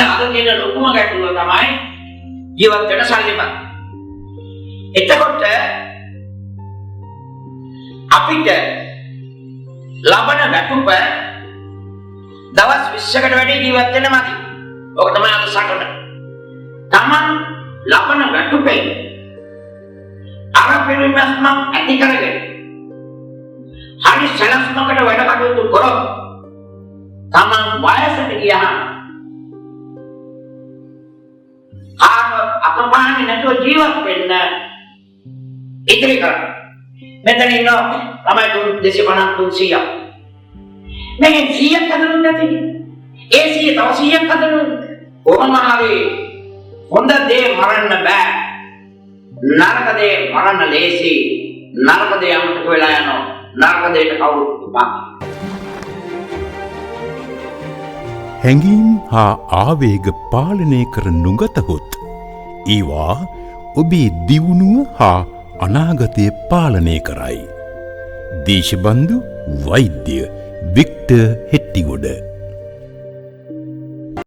දැන් අද තියෙන ලොකුම ගැටලුව තමයි ජීවත් වෙන සල්ලිපත්. එතකොට අපිට ලබන වැටුප දවස් 20කට වැඩි ජීවත් වෙන්න මදි. ඔක තමයි අද සටන. තමන් ලබන වැටුපේ අර පරිමස්ම ඇති කරගෙන හරි සලස්මකට වැඩ කටයුතු කරොත් තමන් වයසට ගියහම අපමානේ නැතුව ජීවත් වෙන්න ඉතිරි කරන්න. මෙතන ඉන්න තමයි 250 300ක්. මේ 100ක් හදන්න නැති. ඒ 100 තව 100ක් හදන්න. කොහොම හරි හොඳ දේ මරන්න බෑ. නරක දේ මරන්න ලේසි. නරක දේ අමතක වෙලා යනවා. නරක දේට කවුරුත් බාක්. හැඟීම් හා ආවේග පාලනය කර නොගතහොත් ඒවා ඔබේ දියුණුව හා අනාගතය පාලනය කරයි. දේශබන්දු වෛද්‍ය වික්ටර් හෙට්ටිගොඩ